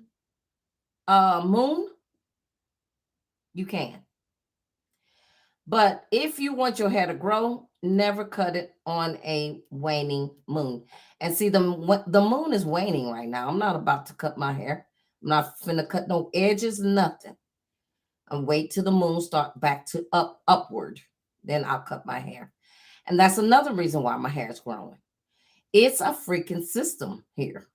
moon, you can. But if you want your hair to grow, never cut it on a waning moon. And see, the moon is waning right now. I'm not about to cut my hair. I'm not finna cut no edges, nothing. And wait till the moon start back to upward. Then I'll cut my hair. And that's another reason why my hair is growing. It's a freaking system here.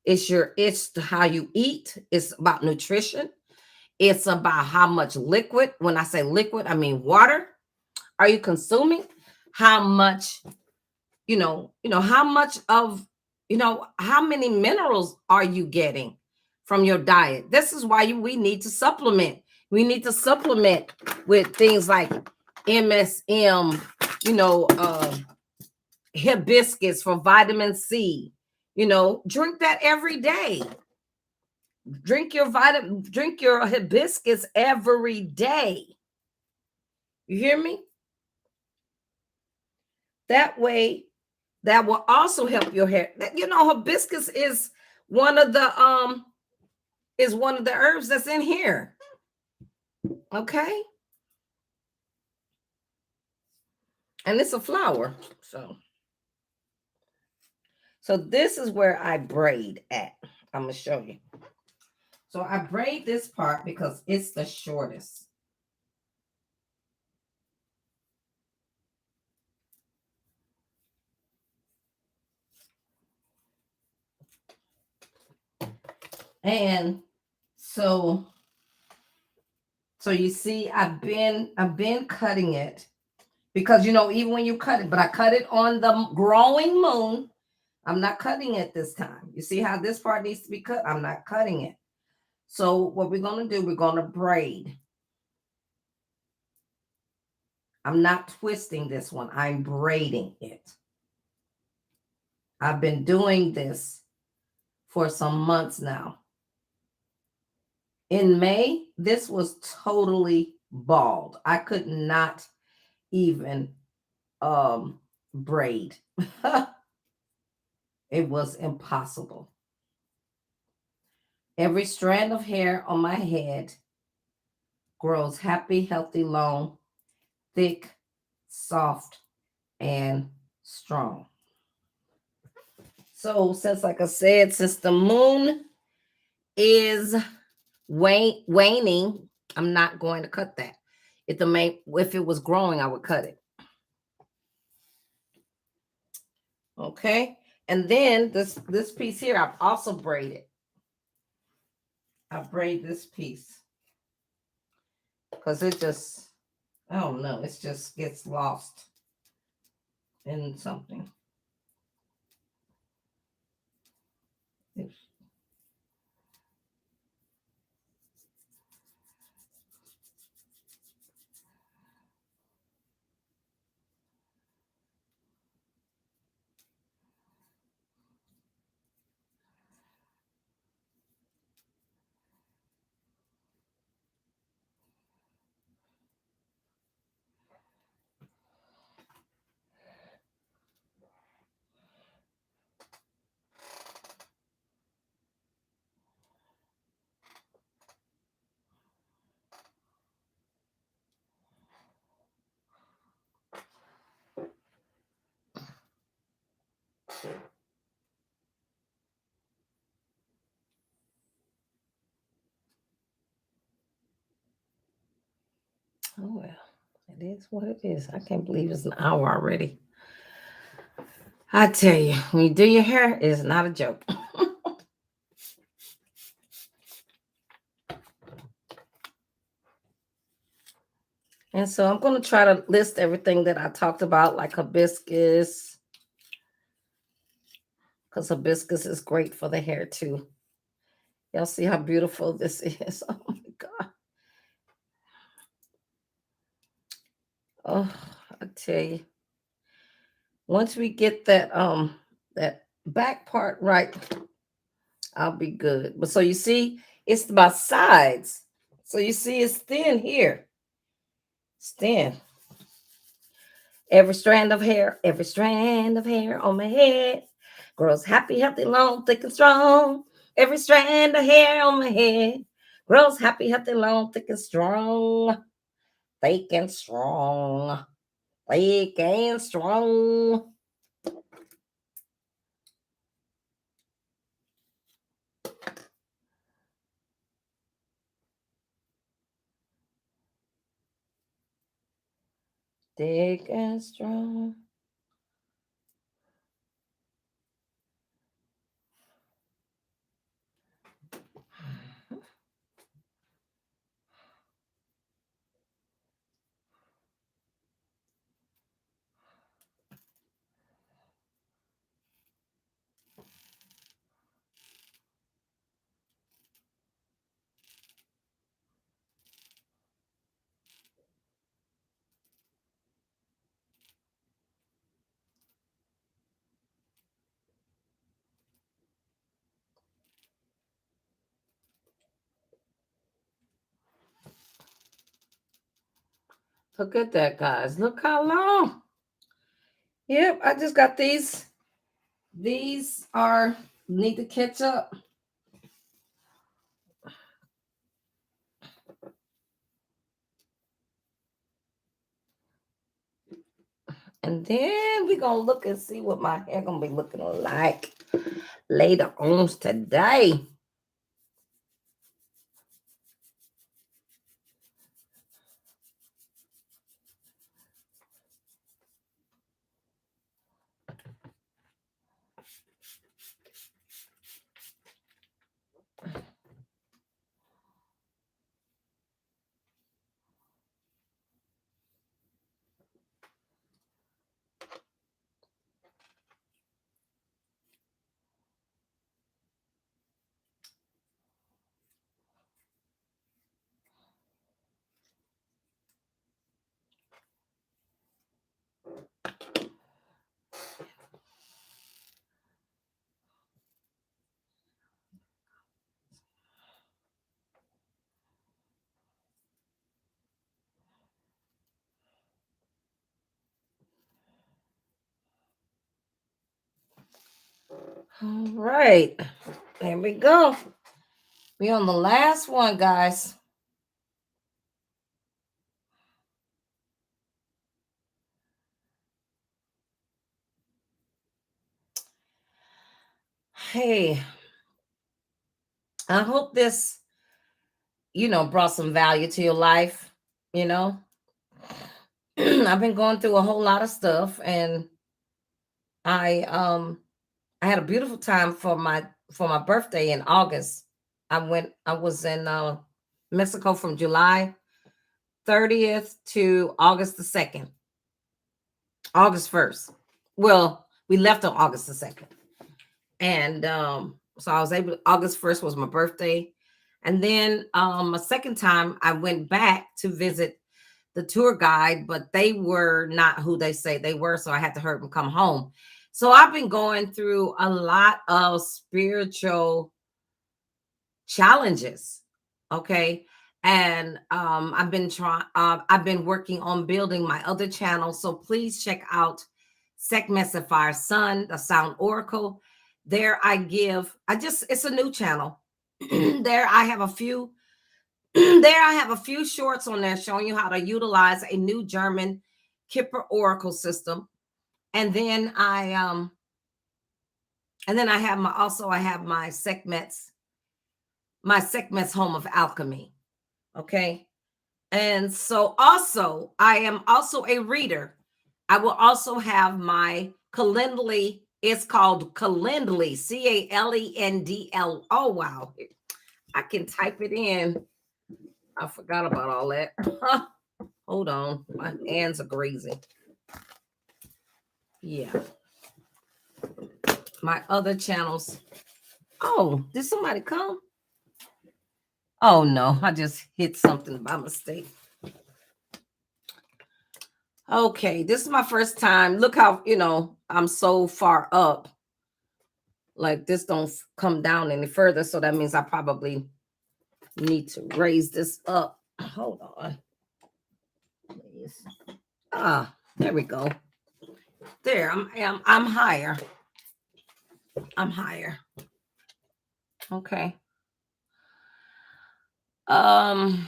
It's how you eat. It's about nutrition. It's about how much liquid. When I say liquid, I mean water. Are you consuming? How much, how much of, how many minerals are you getting from your diet? This is why we need to supplement. We need to supplement with things like MSM, hibiscus for vitamin C. Drink that every day. Drink your hibiscus every day. You hear me? That way, that will also help your hair. Hibiscus is one of the herbs that's in here. Okay. And it's a flower. So this is where I braid at. I'm going to show you. So I braid this part because it's the shortest. And so you see, I've been cutting it because, even when you cut it, but I cut it on the growing moon. I'm not cutting it this time. You see how this part needs to be cut? I'm not cutting it. So what we're going to do, we're going to braid. I'm not twisting this one. I'm braiding it. I've been doing this for some months now. In May, this was totally bald. I could not even braid. It was impossible. Every strand of hair on my head grows happy, healthy, long, thick, soft, and strong. So since, like I said, since the moon is waning, I'm not going to cut that. If it was growing, I would cut it. Okay. And then this piece here, I've also braided. I braid this piece because it just, I don't know, it just gets lost in something. Oh, well, it is what it is. I can't believe it's an hour already. I tell you, when you do your hair, it's not a joke. And so I'm going to try to list everything that I talked about, like hibiscus, because hibiscus is great for the hair too. Y'all see how beautiful this is? Oh my God. Oh, I tell you. Once we get that back part right, I'll be good. But so you see, it's my sides. So you see it's thin here. It's thin. Every strand of hair on my head grows happy, healthy, long, thick, and strong. Every strand of hair on my head grows happy, healthy, long, thick, and strong. Thick and strong. Thick and strong. Thick and strong. Look at that, guys. Look how long. Yep, I just got these. These are need to catch up. And then we're going to look and see what my hair going to be looking like later on today. All right, there we go. We on the last one, guys. Hey, I hope this, brought some value to your life. I've been going through a whole lot of stuff, and I had a beautiful time for my birthday in August. I was in Mexico from July 30th to August the 2nd. August 1st. Well, we left on August the 2nd. And so I was able, August 1st was my birthday. And then a second time I went back to visit the tour guide, but they were not who they say they were. So I had to hurry them come home. So I've been going through a lot of spiritual challenges. Okay. And I've been working on building my other channel. So please check out Sekhmets Magickal Sun, the Sound Oracle. There it's a new channel. There I have a few shorts on there showing you how to utilize a new German Kipper Oracle system. And then I have my Sekhmets Home of Alchemy. Okay. And so also I am also a reader. I will also have my Calendly. It's called Calendly, Calendl. Oh, wow. I can type it in. I forgot about all that. Hold on. My hands are greasy. Yeah. My other channels. Oh, did somebody come? Oh, no. I just hit something by mistake. Okay. This is my first time. Look how, I'm so far up. Like this don't come down any further. So that means I probably need to raise this up. Hold on. Please. There we go. There, I'm higher. I'm higher. Okay. Oh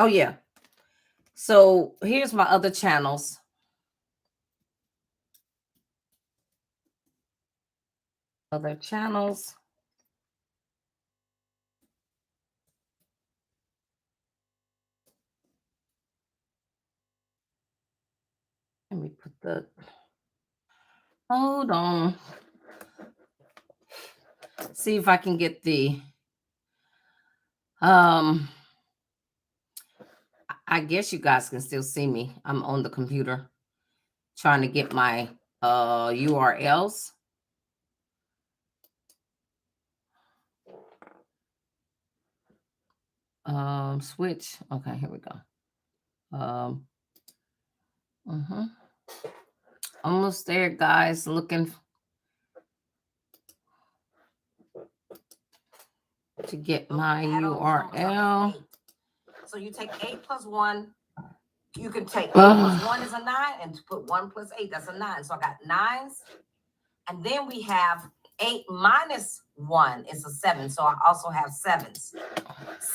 yeah. So here's my other channels. Other channels. Let me put the. Hold on. See if I can get the. I guess you guys can still see me. I'm on the computer trying to get my URLs. Switch. Okay, here we go. Almost there, guys. Looking to get my URL. So you take 8 plus 1. You can take 8 plus 1 is a 9, and put 1 plus 8, that's a 9. So I got 9s. And then we have 8 minus 1 is a 7. So I also have 7s.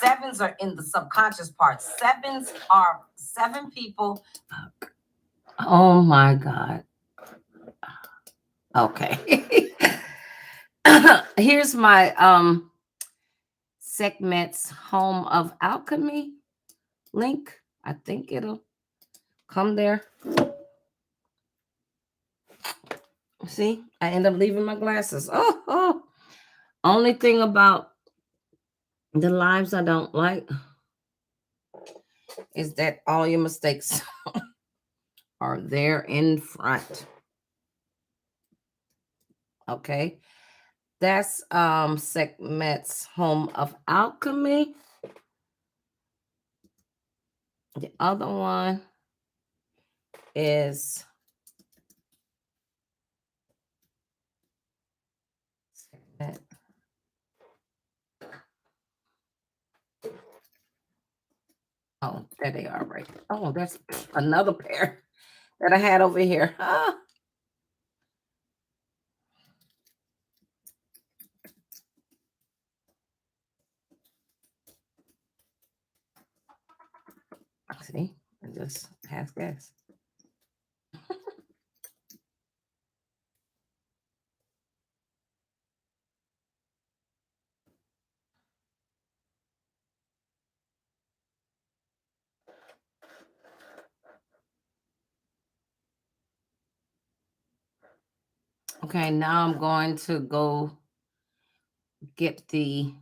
7s are in the subconscious part. 7s are 7 people. Oh my God. Okay. Here's my Sekhmet's Home of Alchemy link. I think it'll come there. See, I end up leaving my glasses. Oh. Only thing about the lives I don't like is that all your mistakes are there in front. Okay. That's Sekhmet's Home of Alchemy. The other one is Sekhmet. Oh, there they are, right? Oh, that's another pair that I had over here. See, I just has gas. Okay, now I'm going to go get the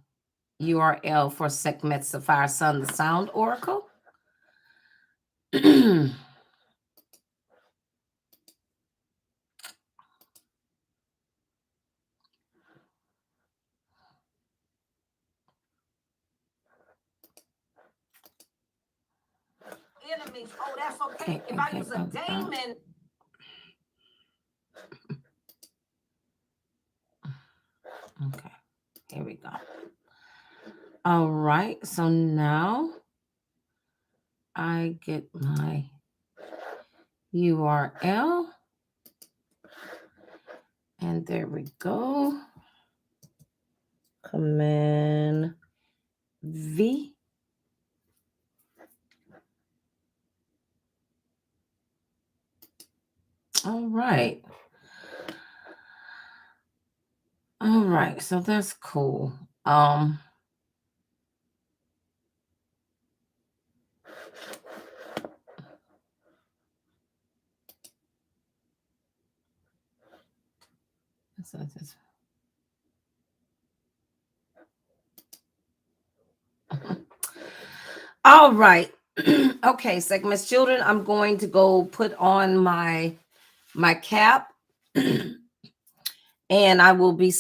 URL for Sekhmet Sapphire Sun, the Sound Oracle. Enemies. Oh, that's okay. If I use a daemon. Okay, here we go. All right, so now I get my URL. And there we go. Command V. All right. All right, so that's cool. All right. Okay, Sekhmet's children, I'm going to go put on my cap and I will be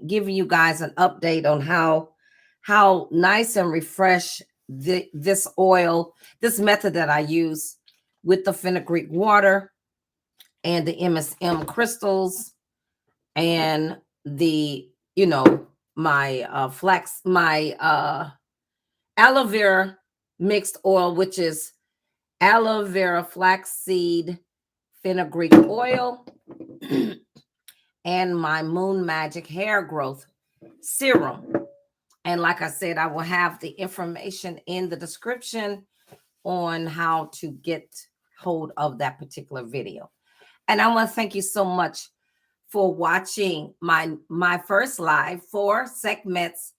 giving you guys an update on how nice and refresh this oil, this method that I use with the Fenugreek water and the MSM crystals and the, my aloe vera mixed oil, which is aloe vera, flaxseed, fenugreek oil, and my Moon Magic hair growth serum. And like I said, I will have the information in the description on how to get hold of that particular video. And I want to thank you so much for watching my first live for Sekhmet's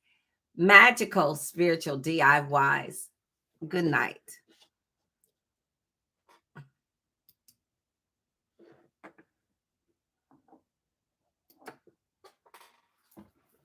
Magickal Spiritual DIYs. Good night.